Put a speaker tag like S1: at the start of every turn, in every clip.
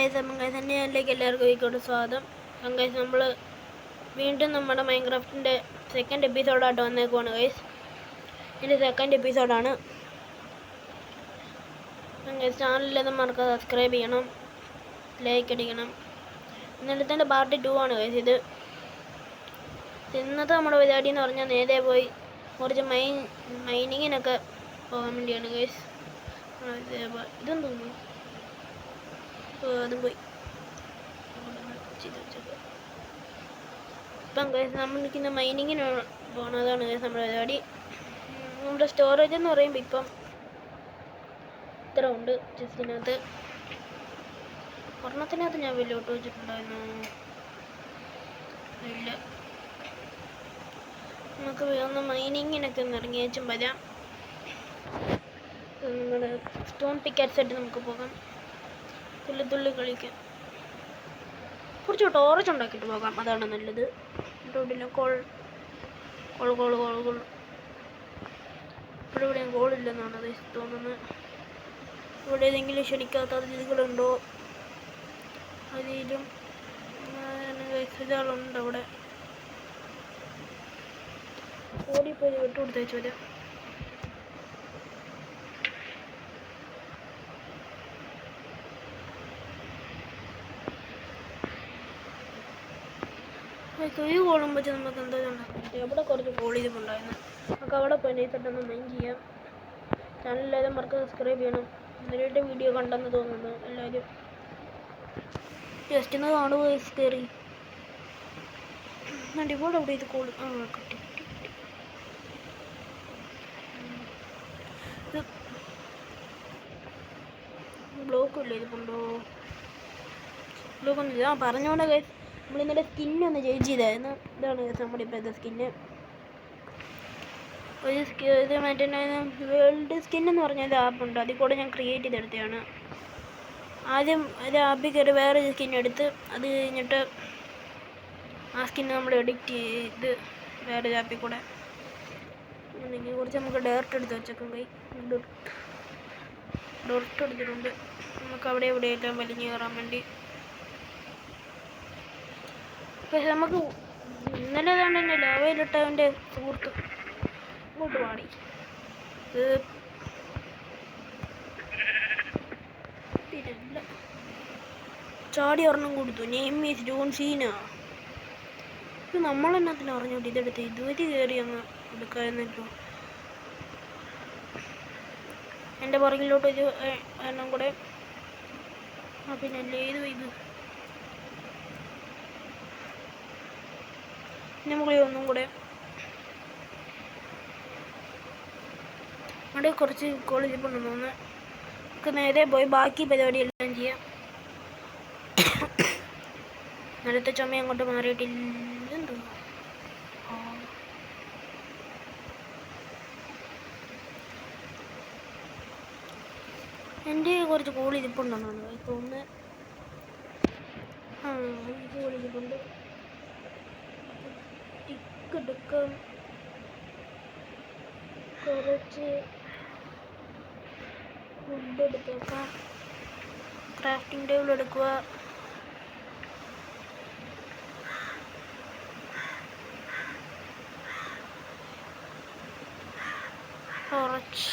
S1: Guys എൻ്റെ ചാനലിലേക്ക് എല്ലാവർക്കും ഒരിക്കലും സ്വാഗതം. ഗൈസ് നമ്മൾ വീണ്ടും നമ്മുടെ മൈൻക്രാഫ്റ്റിൻ്റെ സെക്കൻഡ് എപ്പിസോഡായിട്ട് വന്നേക്കുവാണ് ഗൈസ്. ഇതിൻ്റെ സെക്കൻഡ് എപ്പിസോഡാണ് ഗൈസ്. ചാനലിലൊന്നും മറക്കാതെ സബ്സ്ക്രൈബ് ചെയ്യണം, ലൈക്ക് അടിക്കണം. ഇന്നലത്തെ പാർട്ട് 2 ആണ് ഗൈസ് ഇത്. ഇന്നത്തെ നമ്മുടെ പരിപാടി എന്ന് പറഞ്ഞാൽ നേരെ പോയി കുറച്ച് മൈനിങ്ങിനൊക്കെ പോകാൻ വേണ്ടിയാണ് ഗൈസ്. ഇതെന്ന് തോന്നുന്നു അതും പോയി. ഇപ്പം ഗൈസ് നമ്മളിരിക്കുന്ന മൈനിങ്ങിന് പോകണതാണ് ഗൈസ് നമ്മുടെ പരിപാടി. നമ്മുടെ സ്റ്റോറേജ് എന്ന് പറയുമ്പോൾ ഇപ്പം ഇത്ര ഉണ്ട് ചെസ്റ്റിനകത്ത്. ഒരെണ്ണത്തിനകത്ത് ഞാൻ വലിയ ഓട്ടോ വെച്ചിട്ടുണ്ടായിരുന്നു. ഇല്ല, നമുക്ക് ഒന്ന് മൈനിങ്ങിനൊക്കെ ഒന്ന് ഇറങ്ങിയേച്ചും വരാം. നമ്മുടെ സ്റ്റോൺ പിക്കാറ്റ്സ് ആയിട്ട് നമുക്ക് പോകാം, തുള്ളി കളിക്കാം. കുറച്ച് ടോർച്ച് ഉണ്ടാക്കിയിട്ട് പോകാം, അതാണ് നല്ലത്. റോഡില്ല ഇവിടെ കോളില്ലെന്നാണ് അത് തോന്നുന്നത്. ഇവിടെ ഏതെങ്കിലും ക്ഷണിക്കാത്ത അതിഥികളുണ്ടോ? അതിലും ഇതാളുണ്ട് അവിടെ. ഓടിപ്പോയി വിട്ടുകൊടുത്തേച്ചു വരാം. ഈ കോളും വെച്ച് നമുക്ക് എന്താ ഉണ്ടാക്കാം. എവിടെ കുറച്ച് കോൾ ചെയ്തിട്ടുണ്ടായിരുന്നു, നമുക്ക് അവിടെ പോയി നൈസായിട്ടൊന്ന് മൈൻഡ് ചെയ്യാം. ചാനലിലെല്ലാം മറക്കാതെ സബ്സ്ക്രൈബ് ചെയ്യണം. നേരിട്ട് വീഡിയോ കണ്ടെന്ന് തോന്നുന്നു എല്ലാവരും. ജസ്റ്റ് ഒന്ന് കാണുക കയറി. ഇവിടെ അവിടെ ഇത് കോൾ കിട്ടി. ഇത് ബ്ലോക്കില്ല, ഇതിപ്പുണ്ടോ? ബ്ലോക്കൊന്നും ഇല്ല. പറഞ്ഞോണ്ട് ഗൈസ് നമ്മളിന്നലെ സ്കിന്നൊന്ന് ചേഞ്ച് ചെയ്തായിരുന്നു. ഇതാണ് നമ്മുടെ ഇപ്പോഴത്തെ സ്കിന്ന്. ഒരു ഇത് മറ്റേ വേൾഡ് സ്കിന്നെന്ന് പറഞ്ഞൊരു ആപ്പുണ്ട്, അതിൽ കൂടെ ഞാൻ ക്രിയേറ്റ് ചെയ്തെടുത്തതാണ്. ആദ്യം ഒരു ആപ്പിൽ കയറി വേറെ സ്കിൻ എടുത്ത് അത് കഴിഞ്ഞിട്ട് ആ സ്കിന്ന് നമ്മൾ എഡിറ്റ് ചെയ്ത് വേറെ ആപ്പിൽ കൂടെ കുറച്ച് നമുക്ക് ഡയറക്റ്റ് എടുത്ത് വെച്ചേക്കും. ഡയറക്റ്റ് എടുത്തിട്ടുണ്ട്. നമുക്ക് അവിടെ എവിടെയെല്ലാം വലിഞ്ഞു കയറാൻ വേണ്ടി. പക്ഷെ നമുക്ക് ഇന്നലെ ഏതാണ്ട് തന്നെ ലാവയിലിട്ടവൻ്റെ സുഹൃത്ത് ഇങ്ങോട്ട് പാടി ചാടി ഒരെണ്ണം കൊടുത്തു. Name is John Seena. ഇത് നമ്മളെന്നത്തിന് അറിഞ്ഞോട്ട് ഇതെടുത്ത് ഇതുവരെ കയറി അങ്ങ് എടുക്കാമെന്നിട്ടു. എൻ്റെ പുറകിലോട്ട് ഒരു എണ്ണം കൂടെ. പിന്നല്ലേ ഇത് നമുക്ക് ഒന്നും കൂടെ അവിടെ കുറച്ച് കോളേജ് പോകണമെന്ന് തോന്നുന്നു. നമുക്ക് നേരെ പോയി ബാക്കി പരിപാടിയെല്ലാം ചെയ്യാം. നേരത്തെ ചുമ അങ്ങോട്ട് മാറിയിട്ടില്ലെന്തോ. എൻ്റെ കുറച്ച് കോളേജ് ഇരിപ്പുണ്ടെന്നാണ് തോന്നുന്നത്. കോളേജ് ഇരിപ്പുണ്ട്. എടുക്കാം കുറച്ച് ഫുഡ് എടുത്തേക്കാം. ക്രാഫ്റ്റിംഗ് ടേബിൾ എടുക്കുക. കുറച്ച്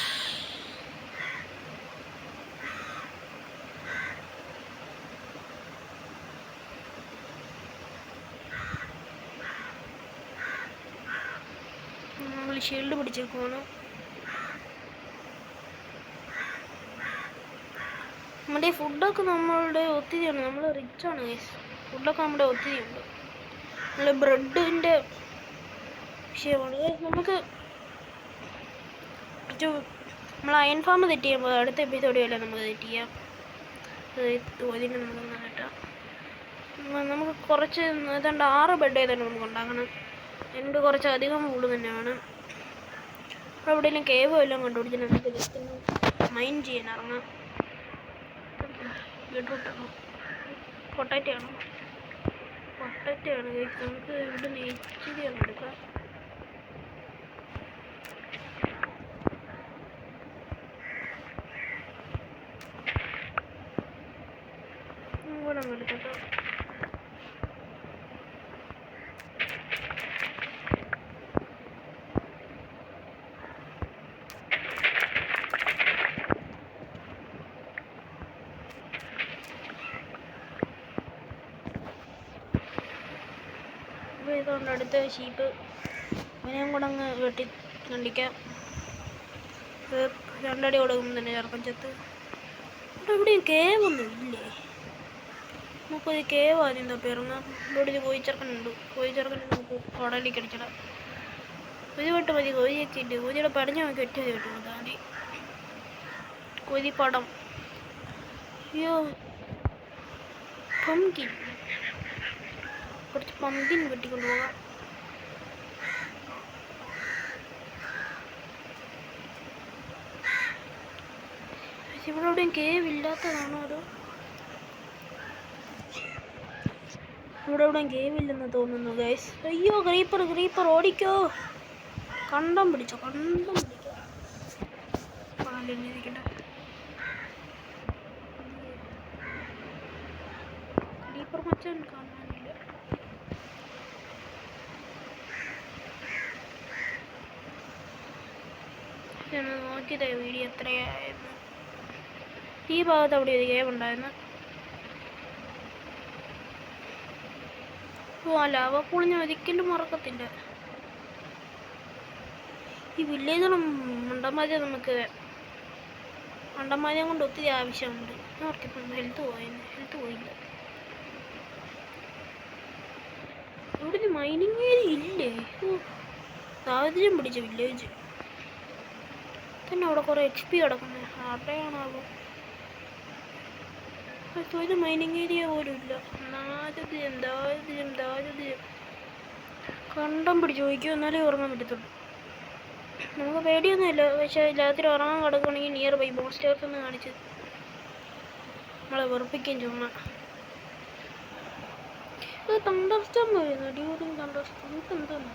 S1: ഷീൽഡ് പിടിച്ചേക്കുവാണ്. നമ്മുടെ ഈ ഫുഡൊക്കെ നമ്മളുടെ ഒത്തിരിയാണ്. നമ്മൾ റിച്ചാണ് ഗൈസ്. ഫുഡൊക്കെ നമ്മുടെ ഒത്തിരിയുണ്ട്. നമ്മൾ ബ്രെഡിൻ്റെ വിഷയമാണ് ഗൈസ്. നമുക്ക് നമ്മൾ അയൺ ഫാം തെറ്റ് ചെയ്യുമ്പോൾ അടുത്ത എപ്പിസോഡിലല്ല നമുക്ക് തെറ്റ് ചെയ്യാം. ഇതിന് നമുക്ക് കേട്ടാം. നമുക്ക് കുറച്ച് ഏതാണ്ട് 6 ബെഡ് ഏതാണ്ട് നമുക്ക് ഉണ്ടാക്കണം. എൻ്റെ കുറച്ച് അധികം ഫുഡ് തന്നെ വേണം. അപ്പോൾ എവിടെയെങ്കിലും കേവോ എല്ലാം കണ്ടുപിടിച്ച് നമുക്ക് ജസ്റ്റ് ഒന്ന് മൈൻഡ് ചെയ്യാൻ ഇറങ്ങാം. ബെഡ്റൂട്ടാണോ പൊട്ടാറ്റയാണോ? പൊട്ടാറ്റയാണ്. നമുക്ക് ഇവിടെ നെയ്ച്ചിരിയാണ് എടുക്കാം. ഇവിടെ അങ്ങ് എടുത്തിട്ടോ. ഇതുകൊണ്ട് അടുത്ത ഷീപ്പ് ഇവനെയും കൂടെ അങ്ങ് വെട്ടി കണ്ടിക്കാം. രണ്ടടി കൊടുക്കുമ്പോൾ തന്നെ ചെറുപ്പം ചത്ത്. ഇവിടെയും കേവ് ഒന്നും ഇല്ലേ? നമുക്കൊരു കേവ് ആദ്യം തപ്പി ഇറങ്ങാം. ഇവിടെ ഒരു കോഴിച്ചെറുക്കനുണ്ട്. കോഴിച്ചെറുക്കനെ നമുക്ക് ഉടലേക്ക് അടിച്ചിടാം. ഒരു വട്ടം മതി കോഴിയൊക്കെ ഉണ്ട്. കോഴിയുടെ പടഞ്ഞ നമുക്ക് ഒറ്റ കേട്ടു മതി. കോഴിപ്പടം. അയ്യോ പംകിൻ. കുറച്ച് പംകിൻ വെട്ടിക്കൊണ്ട് പോകാം. ഇവിടെ എവിടെയും കേവ് ഇല്ലാത്തതാണോ അതോ? ഇവിടെ എവിടെയും കേവ് ഇല്ലെന്ന് തോന്നുന്നു ഗൈസ്. അയ്യോ ക്രീപ്പർ ക്രീപ്പർ ഓടിക്കോ. കണ്ടം പിടിച്ചോ കണ്ടം പിടിക്കോ. പാലിരിക്കട്ടെ. ക്രീപ്പർ മച്ചാൻ കാണാനില്ല. നോക്കിയതേ വീഡിയോ എത്രയായിരുന്നു. ഈ ഭാഗത്ത് അവിടെ ഒരു കേവ് ഉണ്ടായിരുന്നു. അല്ല അവ പൊളിഞ്ഞ ഒരിക്കലും മറക്കത്തില്ല. ഈ വില്ലേജും മണ്ടന്മാരെ നമുക്ക് മണ്ടന്മാരെ കൊണ്ട് ഒത്തിരി ആവശ്യമുണ്ട്. അവർക്കിപ്പം ഹെൽത്ത് പോയില്ല. ഇവിടെ ഒരു മൈനിങ് ഏരിയ ഇല്ലേ? സാഹചര്യം പിടിച്ച വില്ലേജ് തന്നെ. അവിടെ കുറേ HP കിടക്കുന്നത് ആരുടെയാണാവോ? ഒരു മൈനിങ് ഏരിയ പോലും ഇല്ല. ദാരിദ്ര്യം കണ്ടം പിടിച്ച് ചോദിക്കും. എന്നാലേ ഉറങ്ങാൻ പറ്റത്തുള്ളൂ. നമുക്ക് പേടിയൊന്നുമില്ല. പക്ഷേ രാത്രി ഉറങ്ങാൻ കിടക്കുകയാണെങ്കിൽ നിയർ ബൈ മോൺസ്റ്റേഴ്സ് എന്ന് കാണിച്ച് നമ്മളെ വെറുപ്പിക്കുകയും ചുമ്മാ. ഇത് തണ്ടർസ്റ്റം പോയിരുന്നു. ഡ്യൂറിങ് തണ്ടർസ്റ്റം എന്താണ്?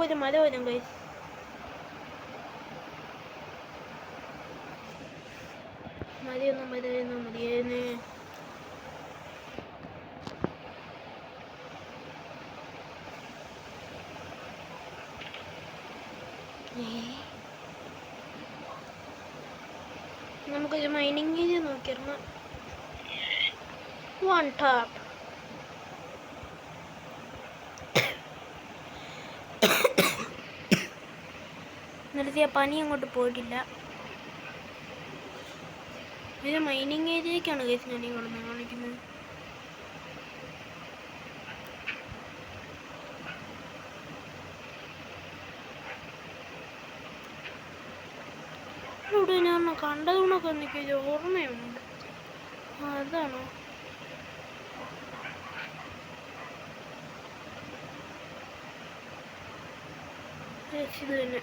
S1: ഒരു മല വരും ഗൈസ്. മതിയെന്ന് നമുക്കൊരു മൈനിങ് ഏരിയ നോക്കിയിറങ്ങാം. One tap. നിർത്തിയ പനി അങ്ങോട്ട് പോയിട്ടില്ല. ഒരു മൈനിങ് ഏരിയക്കാണ് കേസ് ഞാൻ കൊണ്ടുവന്ന് കാണിക്കുന്നത്. ഇവിടെ ഞാൻ കണ്ടതുകൊണ്ടൊക്കെ എനിക്ക് ഓർമ്മയുണ്ട്. അതാണോ? ഇത് തന്നെ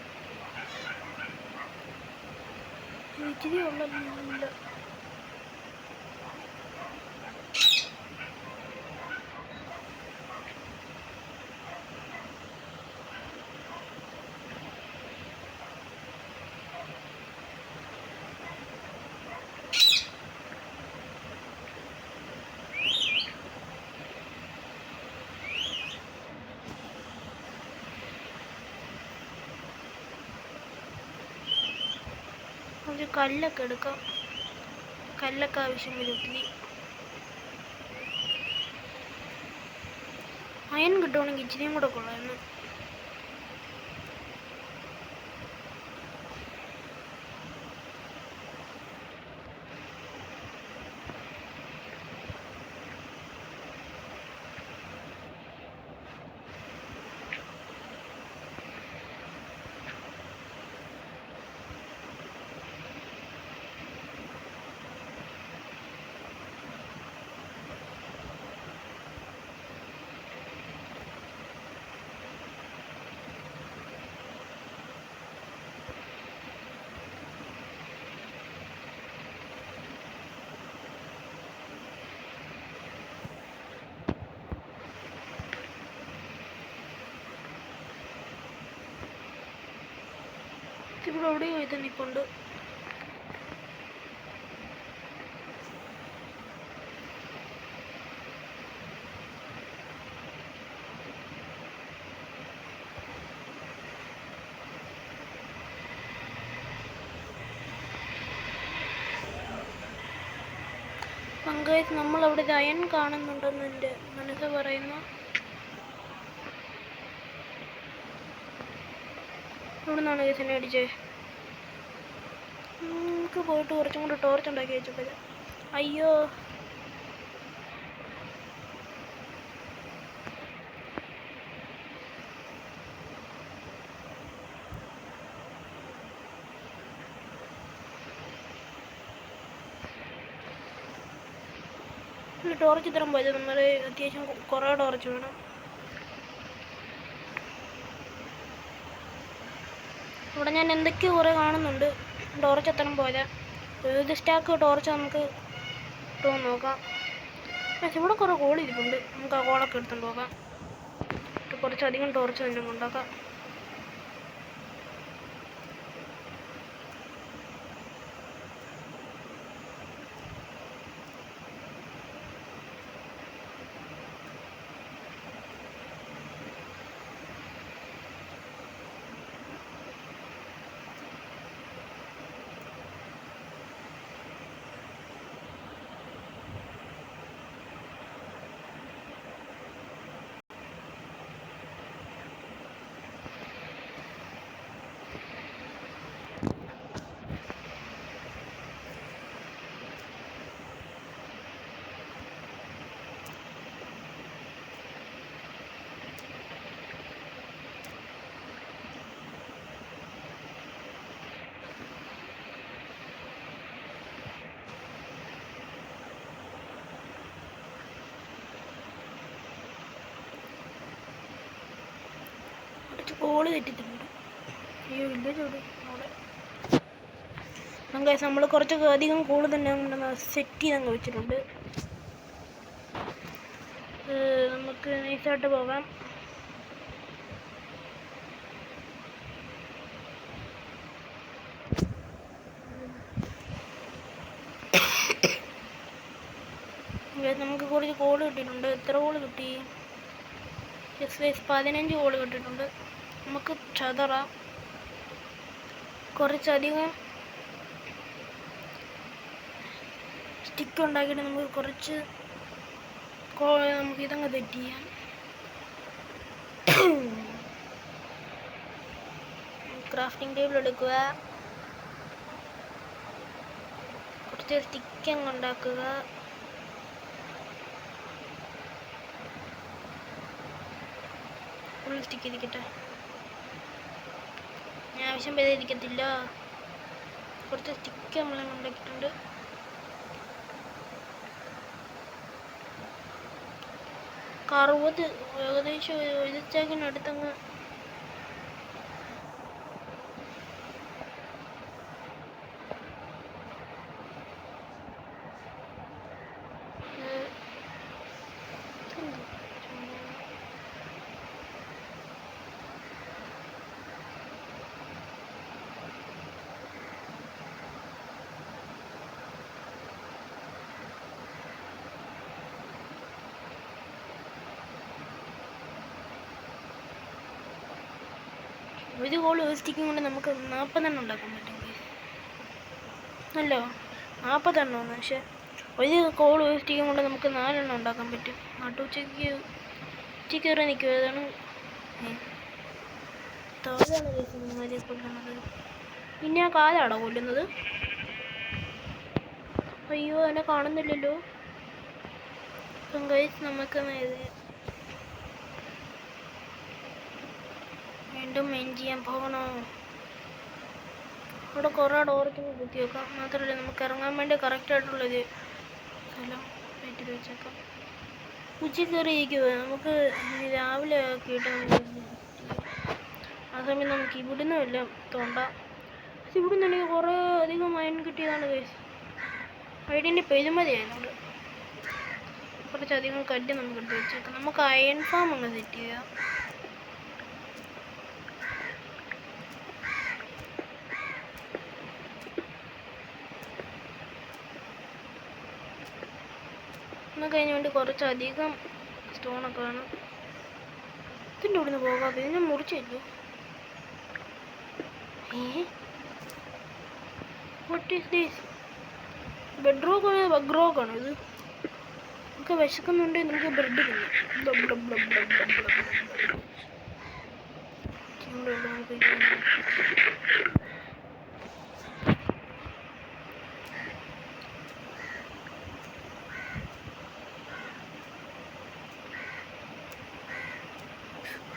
S1: ഇച്ചിരി ഉള്ളല്ല. ഒരു കല്ലൊക്കെ എടുക്കാം. കല്ലൊക്കെ ആവശ്യം വരും ഒത്തിരി. അയൺ കിട്ടുവാണെങ്കിൽ ഇച്ചിരിയും കൂടെ കൊള്ളായിരുന്നു. ഇവിടെ എവിടെയോ ഇത് നിൽപ്പുണ്ട്. പങ്കജ് നമ്മളവിടെ ഒരു അയൺ കാണുന്നുണ്ടെന്ന് എൻ്റെ മനസ്സ് പറയുന്നു. ഇവിടെ നിന്നാണ് കേസിനെ അടിച്ചേ. നമുക്ക് പോയിട്ട് കുറച്ചും കൂടെ ടോർച്ച് ഉണ്ടാക്കി വെച്ചപ്പോൾ അയ്യോ ടോർച്ച് ഇത്രയും പോയത്. നമ്മൾ അത്യാവശ്യം കുറേ ടോർച്ച് വേണം. ഇവിടെ ഞാൻ എന്തൊക്കെയോ കുറേ കാണുന്നുണ്ട്. ടോർച്ച് എത്രയും പോയത്. ഒരു സ്റ്റാക്ക് ടോർച്ച് നമുക്ക് ഇട്ടുകൊണ്ട് നോക്കാം. പക്ഷെ ഇവിടെ കുറേ കോൾ ഇരിപ്പുണ്ട്. നമുക്ക് ആ കോളൊക്കെ എടുത്തുകൊണ്ട് പോകാം. കുറച്ചധികം ടോർച്ച് തന്നെ കൊണ്ടാക്കാം. കോള് തെറ്റിട്ടുണ്ട്. അയ്യോ ഇല്ല ചൂട് അവിടെ നമുക്ക് നമ്മൾ കുറച്ചൊക്കെ അധികം കോള് തന്നെ സെറ്റ് ചെയ്തങ്ങ് വെച്ചിട്ടുണ്ട്. നമുക്ക് നൈസായിട്ട് പോകാം. നമുക്ക് കുറച്ച് കോള് കിട്ടിയിട്ടുണ്ട്. എത്ര കോള് കിട്ടി? 15 കോള് കിട്ടിയിട്ടുണ്ട്. നമുക്ക് ചതറാം. കുറച്ചധികം സ്റ്റിക്ക് ഉണ്ടാക്കിയിട്ട് നമുക്ക് കുറച്ച് നമുക്ക് ഇതങ്ങ് സെറ്റ് ചെയ്യാം. ക്രാഫ്റ്റിംഗ് ടേബിൾ എടുക്കുക. കുറച്ച് സ്റ്റിക്ക് അങ്ങ് ഉണ്ടാക്കുക. ഫുൾ സ്റ്റിക്ക് ഇരിക്കട്ടെ. ഞാൻ ആവശ്യം പേര് ഇരിക്കത്തില്ല. കുറച്ച് സ്റ്റിക്ക് നമ്മൾ ഉണ്ടാക്കിയിട്ടുണ്ട്. കറുപത് ഏകദേശം ഒരു ചാക്കിനടുത്തങ്ങ് ഒരു കോള് സ്റ്റിക്കും കൊണ്ട് നമുക്ക് 40 ഉണ്ടാക്കാൻ പറ്റും. അല്ലോ 40 പക്ഷെ ഒരു കോള് സ്റ്റിക്കും കൊണ്ട് നമുക്ക് 4 ഉണ്ടാക്കാൻ പറ്റും. ഉച്ചയ്ക്ക് കയറി നിൽക്കും. ഏതാണ് താഴെയാണ് കേൾക്കുന്നത് കൊല്ലുന്നത്. പിന്നെ ആ കാലാണോ കൊല്ലുന്നത്? അയ്യോ എന്നെ കാണുന്നില്ലല്ലോ. നമുക്ക് വീണ്ടും മെയിൻ ചെയ്യാൻ പോകണോ? ഇവിടെ കുറേ ഡോറൊക്കെ കുത്തി വെക്കാം. മാത്രമല്ല നമുക്ക് ഇറങ്ങാൻ വേണ്ടി കറക്റ്റായിട്ടുള്ളൊരു സ്ഥലം വീട്ടിൽ വെച്ചേക്കാം. ഉച്ചയ്ക്ക് കയറി ഇരിക്കുക. നമുക്ക് രാവിലെ ആക്കിയിട്ട് ആ സമയം നമുക്ക് ഇവിടുന്ന് എല്ലാം തോണ്ടാം. പക്ഷെ ഇവിടുന്ന് എനിക്ക് കുറേ അധികം മൈൻ കിട്ടിയതാണ് കേസ്. ഐഡിൻ്റെ പെരുമതിയായതുകൊണ്ട് കുറച്ചധികം കല്ല് നമുക്ക് എടുത്ത് വെച്ചേക്കാം. നമുക്ക് അയൺ ഫാം അങ്ങ് സെറ്റ് ചെയ്യാം. നമുക്ക് അതിന് വേണ്ടി കുറച്ചധികം സ്റ്റോണൊക്കെ വേണം. ഇതിൻ്റെ ഇവിടുന്ന് പോകാതെ ഇതിനെ മുറിച്ചില്ലോ. What is this? ബെഡ്റോക്കാണ് ബഗ്റോക്കാണ് ഇത്? നമുക്ക് വിശക്കുന്നുണ്ടെങ്കിൽ നമുക്ക് ബ്രെഡ്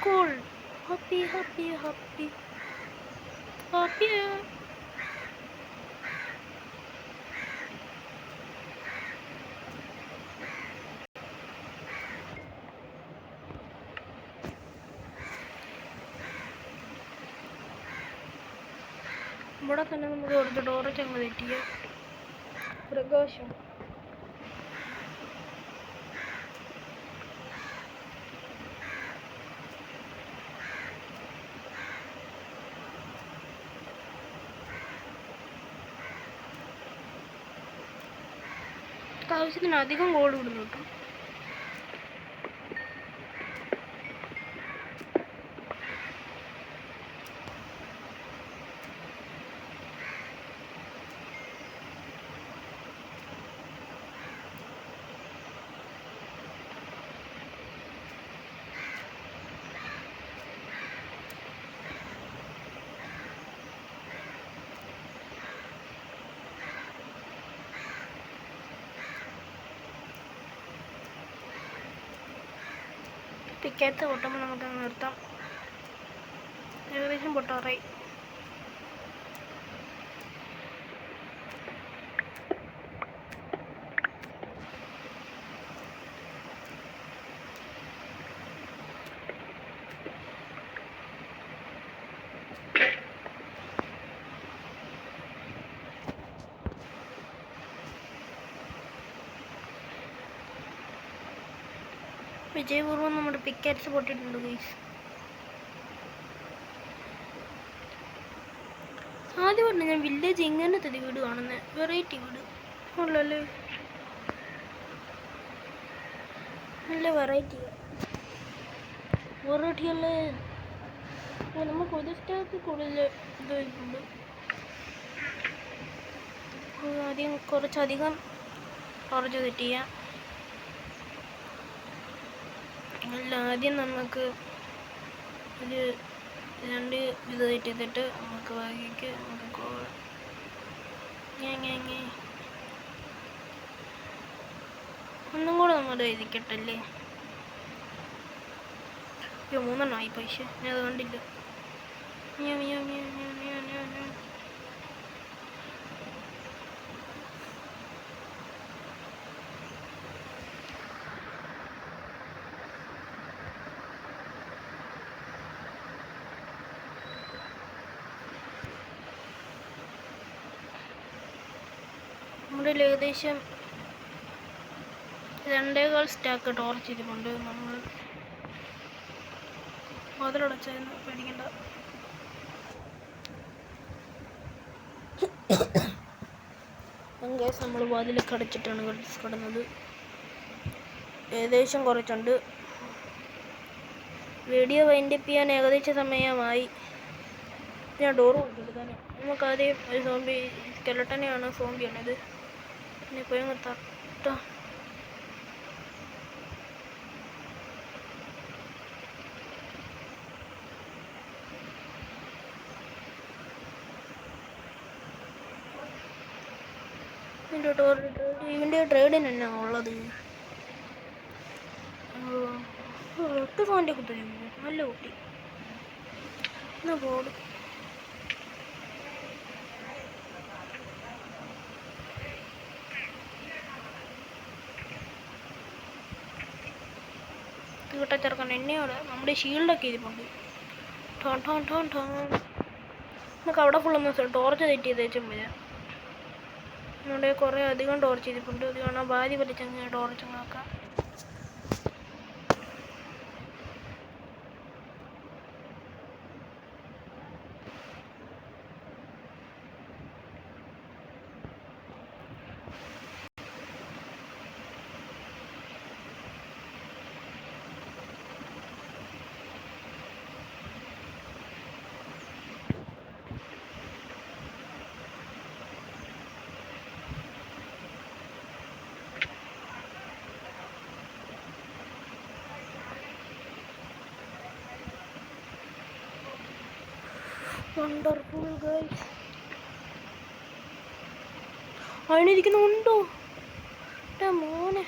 S1: cool. Happy. ഇവിടെ തന്നെ നമുക്ക് കുറച്ച് ടോറച്ച് അങ്ങ് തെറ്റിയ പ്രകാശം. ആവശ്യത്തിന് അധികം ഗോൾഡ് ഇടുന്നു കേട്ടോ. പിക്കത്ത് പൊട്ടുമ്പോൾ നമുക്ക് നിർത്താം. ഏകദേശം പൊട്ടാറായി. വിജയപൂർവ്വം നമ്മുടെ പിക്കാറ്റ്സ് പൊട്ടിയിട്ടുണ്ട് ഗൈസ്. ആദ്യമായിട്ട് ഞാൻ വില്ലേജ് ഇങ്ങനത്തെ വീട് കാണുന്നത്. വെറൈറ്റി വീട് ഉള്ളല്ലേ, നല്ല വെറൈറ്റി അല്ലേ. നമുക്ക് ഒരു സ്ഥലത്ത് കൂടുതൽ ഇതുണ്ട്. കുറച്ചധികം കുറച്ച് സെറ്റ് ചെയ്യാം. ആദ്യം നമുക്ക് ഒരു 2 ഇത് ചെയ്തിട്ട് നമുക്ക് ബാക്കിക്ക് നമുക്ക് ഒന്നും കൂടെ നമ്മൾ എഴുതിക്കട്ടല്ലേ. 3 ആയി പൈസ. ഞാൻ അത് കണ്ടില്ല. നമ്മുടെ ഏകദേശം 2.25 സ്റ്റാക്ക് ടോർച്ച് ഇരിപ്പുണ്ട്. നമ്മൾ മതിലടച്ചായിരുന്നു, പേടിക്കണ്ട. നമ്മൾ വാതിലൊക്കെ അടച്ചിട്ടാണ് കിടന്നത്. ഏകദേശം കുറച്ചുണ്ട്. വീഡിയോ വൈൻഡപ്പ് ചെയ്യാൻ ഏകദേശം സമയമായി. ഞാൻ ഡോറ് കൊണ്ടിട്ട് നമുക്കാദ്യം ഒരു സോംബി സ്കെലട്ടനെയാണ് സോംബിയാണിത്. പിന്നെ പോയി അങ്ങ് തട്ട. ഇവൻ്റെ ട്രേഡിന് തന്നെ ഉള്ളത് 8 ഫോണിൻ്റെ കുത്തി. നല്ല കുട്ടി എന്നാ പോടും. ചെറുക്കൻ എന്നെയോടെ നമ്മുടെ ഷീൽഡൊക്കെ ഇരിപ്പുണ്ട്. നമുക്ക് അവിടെ ഫുള്ളൊന്ന് ടോർച്ച് തെറ്റ് ചെയ്ത് വെച്ചും വരാം. നമ്മുടെ കുറേ അധികം ടോർച്ച് ഇരിപ്പുണ്ട്. അത് കാണാൻ ഭാര്യ വലിച്ചങ്ങ് ടോർച്ച് നോക്കാം. Wonderful guys. അതിനിരിക്കുന്നുണ്ടോ മോനെ?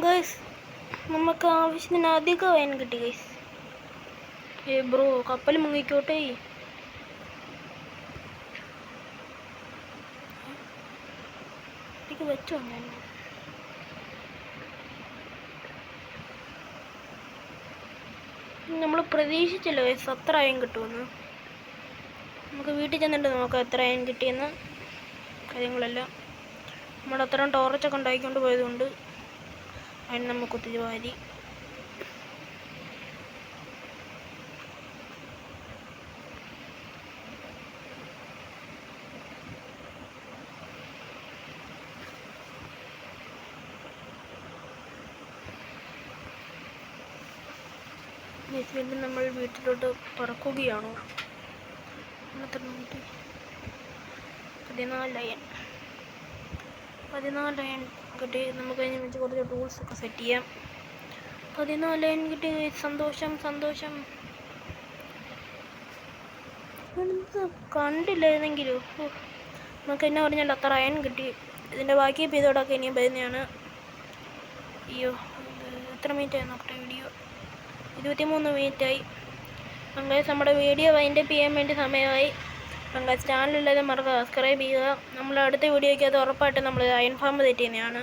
S1: ഗൈസ് നമുക്ക് ആവശ്യത്തിന് അധികം വൈൻ കിട്ടി ഗൈസ്. ബ്രോ കപ്പൽ മുങ്ങിക്കോട്ടെ. വെച്ചോ നമ്മൾ പ്രതീക്ഷിച്ചില്ല ഗൈസ് അത്ര വൈൻ കിട്ടുമെന്ന്. നമുക്ക് വീട്ടിൽ ചെന്നിട്ട് നോക്കാം എത്ര വൈൻ കിട്ടിയെന്ന് കാര്യങ്ങളെല്ലാം. നമ്മൾ അത്രയും ടോർച്ചൊക്കെ ഉണ്ടാക്കിക്കൊണ്ട് പോയതുകൊണ്ട് അതിന് നമുക്ക് ഒത്തിരി വാരി. വീണ്ടും നമ്മൾ വീട്ടിലോട്ട് പറക്കുകയാണോ? 14 അയൺ കിട്ടി. നമുക്ക് അതിനെ വെച്ച് കുറച്ച് ടൂൾസൊക്കെ സെറ്റ് ചെയ്യാം. 14 അയൺ കിട്ടി. സന്തോഷം സന്തോഷം. കണ്ടില്ലായിരുന്നെങ്കിലും നമുക്ക് എന്നെ പറഞ്ഞാൽ അത്ര അയൺ കിട്ടി. ഇതിൻ്റെ ബാക്കി എപ്പിസോഡൊക്കെ ഇനിയും വരുന്നതാണ്. അയ്യോ എത്ര മിനിറ്റ് ആയി നോക്കട്ടെ. വീഡിയോ 23 മിനിറ്റായി. അങ്ങനെ നമ്മുടെ വീഡിയോ വൈൻഡപ്പ് ചെയ്യാൻ വേണ്ടി സമയമായി. ചാനലുള്ളത് മറക്കുക സബ്സ്ക്രൈബ് ചെയ്യുക. നമ്മൾ അടുത്ത വീഡിയോയ്ക്ക് അത് ഉറപ്പായിട്ട് നമ്മൾ അയൺ ഫാം സെറ്റ് ചെയ്യുന്നതാണ്.